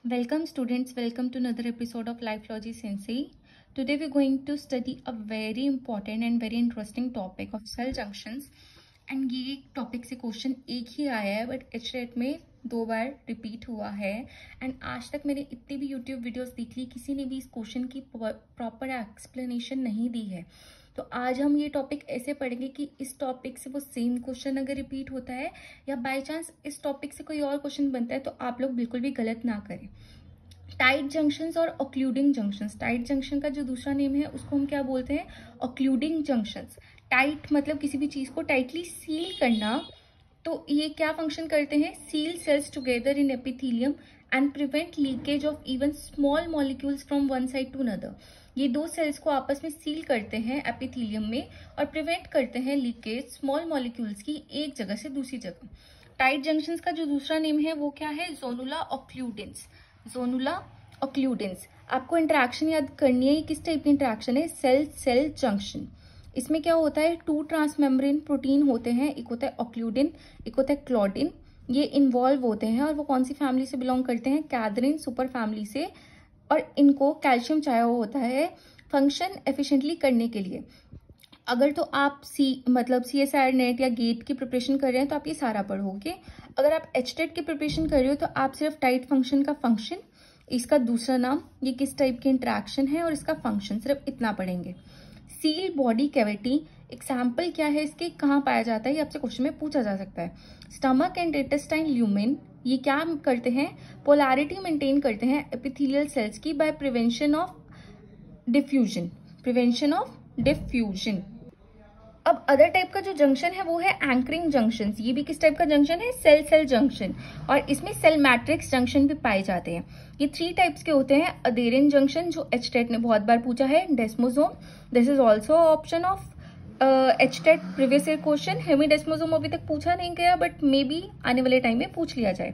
Welcome students, welcome to another episode of Lifeology Sensei. Today we're going to study a very important and very interesting topic of cell junctions. And ये topic से question एक ही आया है but HTET में 2 बार repeat हुआ है. And आज तक मैंने इतनी भी यूट्यूब वीडियोस देख ली, किसी ने भी इस क्वेश्चन की प्रॉपर एक्सप्लेनेशन नहीं दी है. तो आज हम ये टॉपिक ऐसे पढ़ेंगे कि इस टॉपिक से वो सेम क्वेश्चन अगर रिपीट होता है या बाय चांस इस टॉपिक से कोई और क्वेश्चन बनता है तो आप लोग बिल्कुल भी गलत ना करें. टाइट जंक्शंस और ऑक्लूडिंग जंक्शंस. टाइट जंक्शन का जो दूसरा नेम है उसको हम क्या बोलते हैं? ऑक्लूडिंग जंक्शंस. टाइट मतलब किसी भी चीज को टाइटली सील करना. तो ये क्या फंक्शन करते हैं? Seal cells together in epithelium and prevent leakage of even small molecules from one side to another. ये दो सेल्स को आपस में सील करते हैं एपिथेलियम में और प्रिवेंट करते हैं लीकेज स्मॉल मॉलिक्यूल्स की एक जगह से दूसरी जगह. टाइट जंक्शंस का जो दूसरा नेम है वो क्या है? जोनुला ऑक्लूडेंस. जोनुला ऑक्लूडेंस. आपको इंटरेक्शन याद करनी है. ये किस टाइप की इंटरेक्शन है? Cell cell junction. इसमें क्या होता है? 2 ट्रांसमेम्ब्रेन प्रोटीन होते हैं. एक होता है ऑक्लूडिन, एक होता है क्लॉडिन. ये इन्वॉल्व होते हैं और वो कौन सी फैमिली से बिलोंग करते हैं? कैथरीन सुपर फैमिली से. और इनको कैल्शियम चाहिए होता है फंक्शन एफिशिएंटली करने के लिए. अगर तो आप CSIR नेट या गेट की प्रिपरेशन कर रहे हैं तो आप ये सारा पढ़ोगे. अगर आप HTET की प्रिपरेशन कर रहे हो तो आप सिर्फ टाइट फंक्शन का फंक्शन, इसका दूसरा नाम, ये किस टाइप की इंटरेक्शन है और इसका फंक्शन, सिर्फ इतना पढ़ेंगे. Seal body cavity. एग्जाम्पल क्या है इसके? कहाँ पाया जाता है? ये आपसे क्वेश्चन में पूछा जा सकता है. Stomach and intestine lumen. ये क्या करते हैं? पोलैरिटी मेंटेन करते हैं एपिथेलियल सेल्स की by prevention of diffusion. Prevention of diffusion. अब अदर टाइप का जो जंक्शन है वो है एंकरिंग जंक्शन. ये भी किस टाइप का जंक्शन है? Cell cell junction. और इसमें सेल मैट्रिक्स जंक्शन भी पाए जाते हैं. ये 3 टाइप्स के होते हैं. अधेरिन जंक्शन जो HTET ने बहुत बार पूछा है. Desmosome. This is also option of HTET previous year question. Hemidesmosome अभी तक पूछा नहीं गया बट मे बी आने वाले टाइम में पूछ लिया जाए.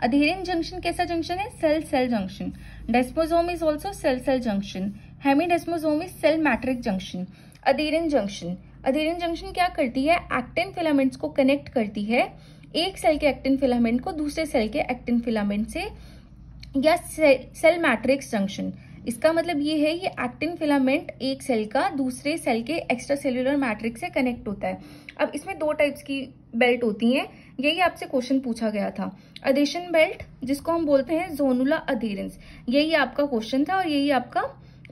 अधेरिन जंक्शन कैसा जंक्शन है? Cell cell junction. Desmosome is also cell cell junction. Hemidesmosome is cell matrix junction. Adherens junction. Adherens junction क्या करती है? एक्टिन फिलामेंट्स को कनेक्ट करती है. एक सेल के एक्टिन फिलामेंट को दूसरे सेल के एक्टिन फिलामेंट से. या सेल मैट्रिक्स जंक्शन. इसका मतलब ये है ये एक्टिन फिलामेंट एक सेल का दूसरे सेल के एक्स्ट्रा सेल्यूलर मैट्रिक्स से कनेक्ट होता है. अब इसमें 2 टाइप्स की बेल्ट होती हैं. यही आपसे क्वेश्चन पूछा गया था. अधेशन बेल्ट जिसको हम बोलते हैं जोनुला अधेरेंस. यही आपका क्वेश्चन था और यही आपका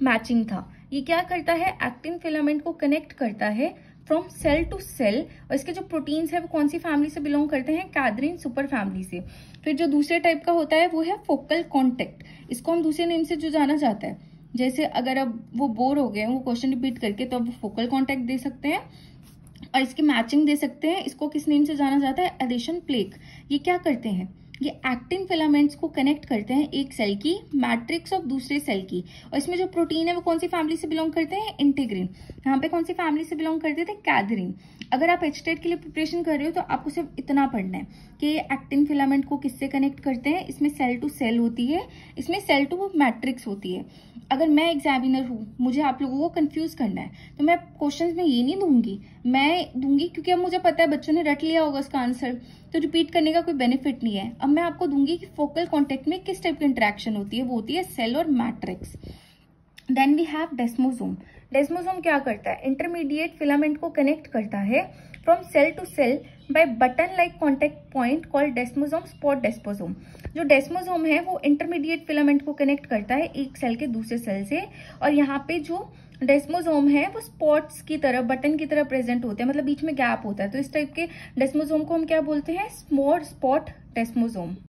मैचिंग था. ये क्या करता है? एक्टिन फिलामेंट को कनेक्ट करता है फ्रॉम सेल टू सेल. और इसके जो प्रोटीन्स है वो कौन सी फैमिली से बिलोंग करते हैं? कैथरीन सुपर फैमिली से. फिर जो दूसरे टाइप का होता है वो है फोकल कॉन्टेक्ट. इसको हम दूसरे नेम से जो जाना जाता है, जैसे अगर अब वो बोर हो गए वो क्वेश्चन रिपीट करके तो अब वो फोकल कॉन्टेक्ट दे सकते हैं और इसकी मैचिंग दे सकते हैं. इसको किस नेम से जाना जाता है? Adhesion plaque. ये क्या करते हैं? ये एक्टिन फिलामेंट्स को कनेक्ट करते हैं एक सेल की मैट्रिक्स ऑफ दूसरे सेल की. और इसमें जो प्रोटीन है वो कौन सी फैमिली से बिलोंग करते हैं? इंटीग्रिन. यहाँ पे कौन सी फैमिली से बिलोंग करते थे? कैथरीन. अगर आप HTET के लिए प्रिपरेशन कर रहे हो तो आपको सिर्फ इतना पढ़ना है कि ये एक्टिन फिलामेंट को किससे कनेक्ट करते हैं. इसमें सेल टू सेल होती है, इसमें सेल टू मैट्रिक्स होती है. अगर मैं एग्जामिनर हूँ, मुझे आप लोगों को कंफ्यूज करना है तो मैं क्वेश्चन में ये नहीं दूंगी. मैं दूंगी क्योंकि अब मुझे पता है बच्चों ने रट लिया होगा उसका आंसर, तो रिपीट करने का कोई बेनिफिट नहीं है. अब मैं आपको दूंगी कि फोकल कॉन्टेक्ट में किस टाइप की इंटरेक्शन होती है. वो होती है सेल और matrix. Then we have desmosome. Desmosome क्या करता है? इंटरमीडिएट फिलामेंट को कनेक्ट करता है from cell to cell by button like contact point called desmosome spot desmosome. जो डेस्मोसोम है वो इंटरमीडिएट फिलामेंट को कनेक्ट करता है एक सेल के दूसरे सेल से. और यहाँ पे जो डेस्मोसोम है वो स्पॉट्स की तरह, बटन की तरह प्रेजेंट होते हैं, मतलब बीच में गैप होता है. तो इस टाइप के डेस्मोसोम को हम क्या बोलते हैं? Small spot डेस्मोसोम.